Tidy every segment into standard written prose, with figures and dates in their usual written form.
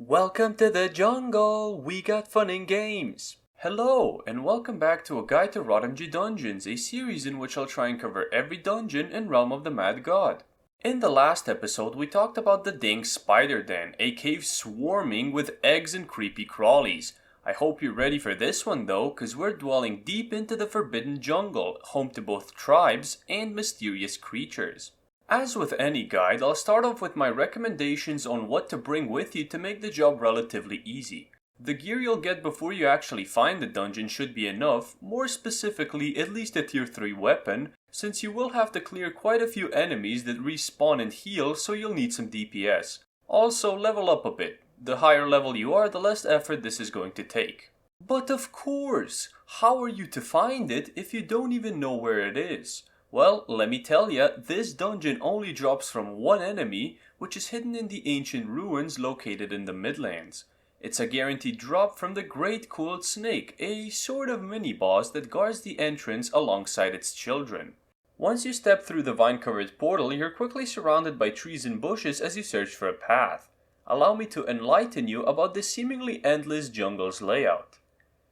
Welcome to the jungle! We got fun and games! Hello, and welcome back to a guide to RotMG Dungeons, a series in which I'll try and cover every dungeon in Realm of the Mad God. In the last episode, we talked about the dang spider den, a cave swarming with eggs and creepy crawlies. I hope you're ready for this one though, cause we're dwelling deep into the forbidden jungle, home to both tribes and mysterious creatures. As with any guide, I'll start off with my recommendations on what to bring with you to make the job relatively easy. The gear you'll get before you actually find the dungeon should be enough, more specifically at least a tier 3 weapon, since you will have to clear quite a few enemies that respawn and heal, so you'll need some DPS. Also, level up a bit. The higher level you are, the less effort this is going to take. But of course, how are you to find it if you don't even know where it is? Well, let me tell ya, this dungeon only drops from one enemy, which is hidden in the ancient ruins located in the Midlands. It's a guaranteed drop from the Great Coiled Snake, a sort of mini-boss that guards the entrance alongside its children. Once you step through the vine-covered portal, you're quickly surrounded by trees and bushes as you search for a path. Allow me to enlighten you about the seemingly endless jungle's layout.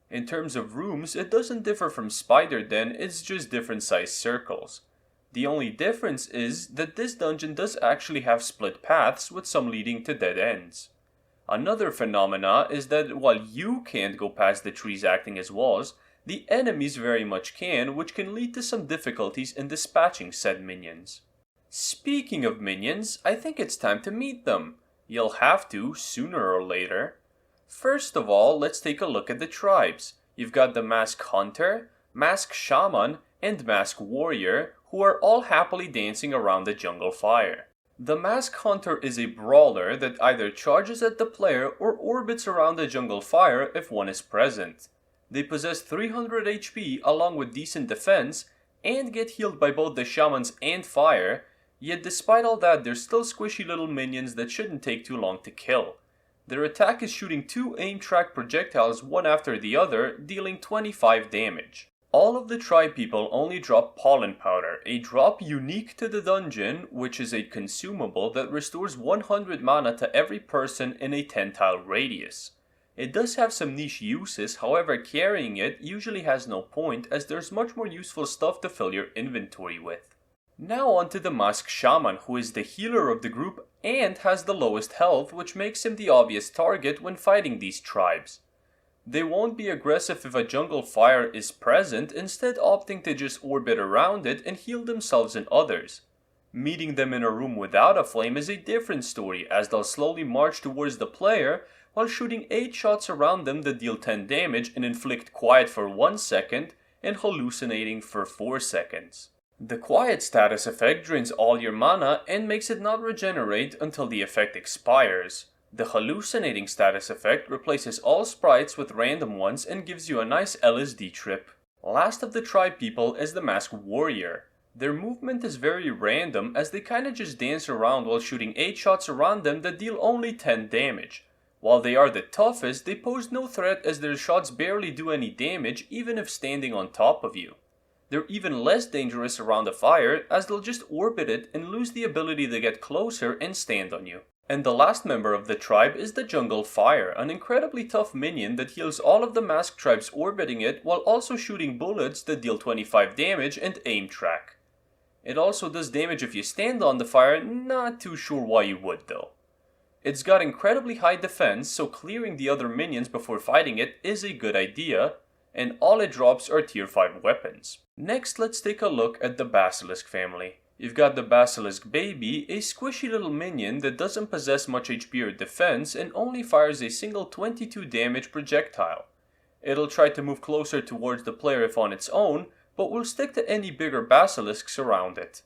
In terms of rooms, it doesn't differ from Spider Den, it's just different sized circles. The only difference is that this dungeon does actually have split paths with some leading to dead ends. Another phenomena is that while you can't go past the trees acting as walls, the enemies very much can, which can lead to some difficulties in dispatching said minions. Speaking of minions, I think it's time to meet them. You'll have to, sooner or later. First of all, let's take a look at the tribes. You've got the Mask Hunter, Mask Shaman, and Mask Warrior, who are all happily dancing around the jungle fire. The Mask Hunter is a brawler that either charges at the player or orbits around the jungle fire if one is present. They possess 300 HP along with decent defense, and get healed by both the shamans and fire, yet despite all that they're still squishy little minions that shouldn't take too long to kill. Their attack is shooting 2 aim-track projectiles one after the other, dealing 25 damage. All of the tribe people only drop pollen powder, a drop unique to the dungeon, which is a consumable that restores 100 mana to every person in a 10-tile radius. It does have some niche uses, however carrying it usually has no point as there's much more useful stuff to fill your inventory with. Now on to the Mask Shaman, who is the healer of the group and has the lowest health, which makes him the obvious target when fighting these tribes. They won't be aggressive if a jungle fire is present, instead opting to just orbit around it and heal themselves and others. Meeting them in a room without a flame is a different story, as they'll slowly march towards the player while shooting 8 shots around them that deal 10 damage and inflict quiet for 1 second and hallucinating for 4 seconds. The quiet status effect drains all your mana and makes it not regenerate until the effect expires. The hallucinating status effect replaces all sprites with random ones and gives you a nice LSD trip. Last of the tribe people is the Masked Warrior. Their movement is very random as they kinda just dance around while shooting 8 shots around them that deal only 10 damage. While they are the toughest, they pose no threat as their shots barely do any damage even if standing on top of you. They're even less dangerous around a fire as they'll just orbit it and lose the ability to get closer and stand on you. And the last member of the tribe is the Jungle Fire, an incredibly tough minion that heals all of the masked tribes orbiting it while also shooting bullets that deal 25 damage and aim track. It also does damage if you stand on the fire, not too sure why you would though. It's got incredibly high defense, so clearing the other minions before fighting it is a good idea, and all it drops are tier 5 weapons. Next, let's take a look at the Basilisk family. You've got the Basilisk Baby, a squishy little minion that doesn't possess much HP or defense and only fires a single 22 damage projectile. It'll try to move closer towards the player if on its own, but will stick to any bigger basilisks around it.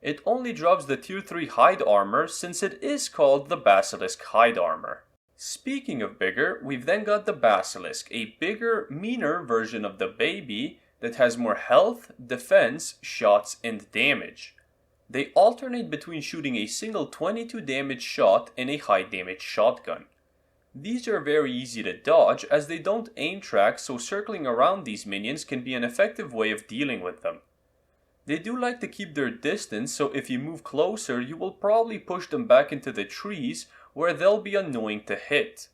It only drops the tier 3 hide armor since it is called the Basilisk Hide Armor. Speaking of bigger, we've then got the Basilisk, a bigger, meaner version of the Baby that has more health, defense, shots, and damage. They alternate between shooting a single 22 damage shot and a high damage shotgun. These are very easy to dodge as they don't aim track, so circling around these minions can be an effective way of dealing with them. They do like to keep their distance, so if you move closer you will probably push them back into the trees where they'll be annoying to hit.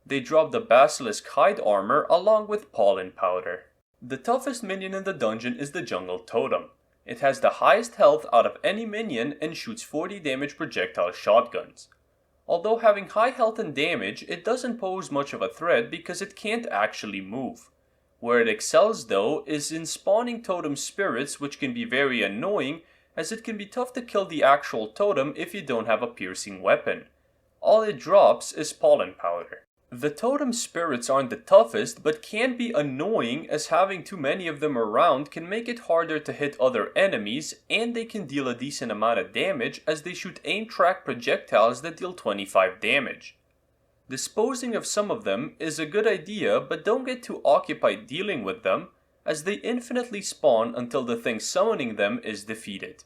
They drop the Basilisk Hide armor along with Pollen Powder. The toughest minion in the dungeon is the Jungle Totem. It has the highest health out of any minion and shoots 40 damage projectile shotguns. Although having high health and damage, it doesn't pose much of a threat because it can't actually move. Where it excels though is in spawning totem spirits, which can be very annoying as it can be tough to kill the actual totem if you don't have a piercing weapon. All it drops is Pollen Powder. The totem spirits aren't the toughest, but can be annoying as having too many of them around can make it harder to hit other enemies, and they can deal a decent amount of damage as they shoot aim track projectiles that deal 25 damage. Disposing of some of them is a good idea, but don't get too occupied dealing with them, as they infinitely spawn until the thing summoning them is defeated.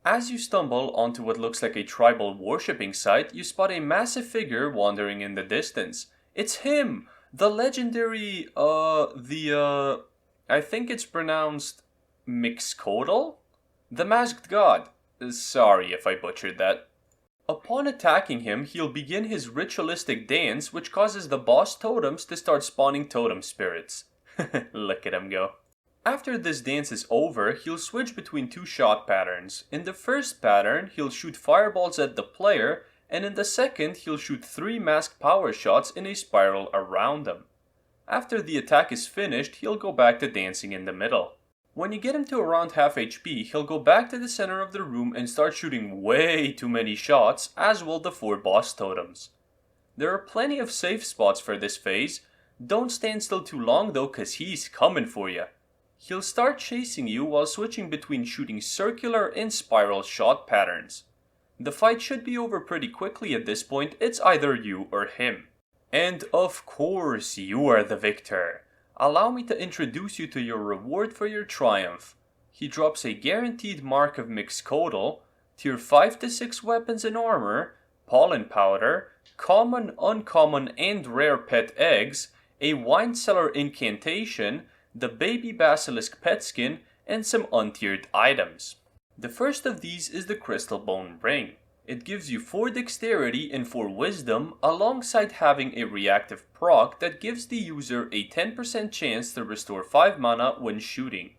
As you stumble onto what looks like a tribal worshipping site, you spot a massive figure wandering in the distance. It's him! The legendary, I think it's pronounced Mixcoatl? The Masked God. Sorry if I butchered that. Upon attacking him, he'll begin his ritualistic dance, which causes the boss totems to start spawning totem spirits. Look at him go. After this dance is over, he'll switch between two shot patterns. In the first pattern, he'll shoot fireballs at the player, and in the second, he'll shoot 3 masked power shots in a spiral around them. After the attack is finished, he'll go back to dancing in the middle. When you get him to around half HP, he'll go back to the center of the room and start shooting way too many shots, as will the 4 boss totems. There are plenty of safe spots for this phase. Don't stand still too long though, cause he's coming for you. He'll start chasing you while switching between shooting circular and spiral shot patterns. The fight should be over pretty quickly at this point, it's either you or him. And of course, you are the victor. Allow me to introduce you to your reward for your triumph. He drops a guaranteed mark of Mixcoatl, tier 5 to 6 weapons and armor, pollen powder, common, uncommon, and rare pet eggs, a wine cellar incantation, the baby basilisk pet skin, and some untiered items. The first of these is the Crystal Bone Ring. It gives you 4 dexterity and 4 wisdom alongside having a reactive proc that gives the user a 10% chance to restore 5 mana when shooting.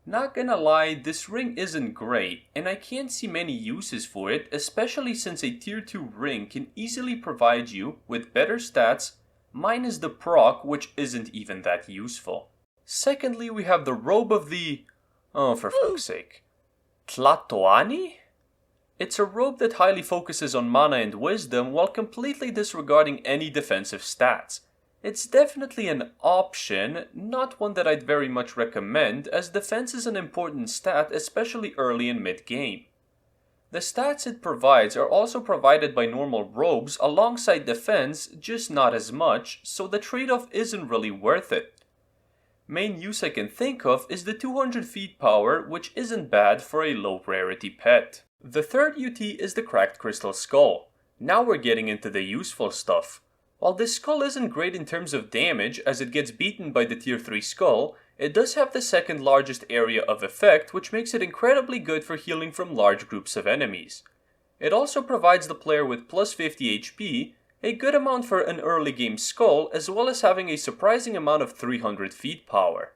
Not gonna lie, this ring isn't great, and I can't see many uses for it, especially since a tier 2 ring can easily provide you with better stats, minus the proc, which isn't even that useful. Secondly, we have the Robe of the... oh, for fuck's sake. Tlatoani? It's a robe that highly focuses on mana and wisdom while completely disregarding any defensive stats. It's definitely an option, not one that I'd very much recommend, as defense is an important stat, especially early and mid-game. The stats it provides are also provided by normal robes alongside defense, just not as much, so the trade-off isn't really worth it. Main use I can think of is the 200 feet power, which isn't bad for a low rarity pet. The third UT is the Cracked Crystal Skull. Now we're getting into the useful stuff. While this skull isn't great in terms of damage as it gets beaten by the tier 3 skull, it does have the second largest area of effect, which makes it incredibly good for healing from large groups of enemies. It also provides the player with plus 50 HP, a good amount for an early game skull, as well as having a surprising amount of 300 feet power.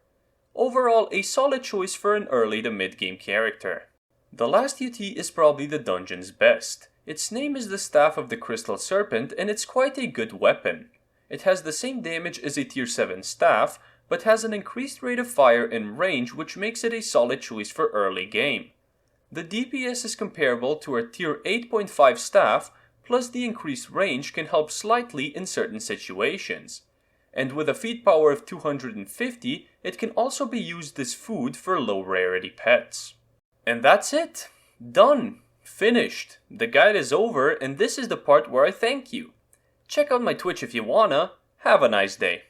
Overall, a solid choice for an early to mid game character. The last UT is probably the dungeon's best. Its name is the Staff of the Crystal Serpent, and it's quite a good weapon. It has the same damage as a tier 7 staff, but has an increased rate of fire and range, which makes it a solid choice for early game. The DPS is comparable to a tier 8.5 staff, plus the increased range can help slightly in certain situations. And with a feat power of 250, it can also be used as food for low rarity pets. And that's it! Done! Finished! The guide is over, and this is the part where I thank you. Check out my Twitch if you wanna. Have a nice day.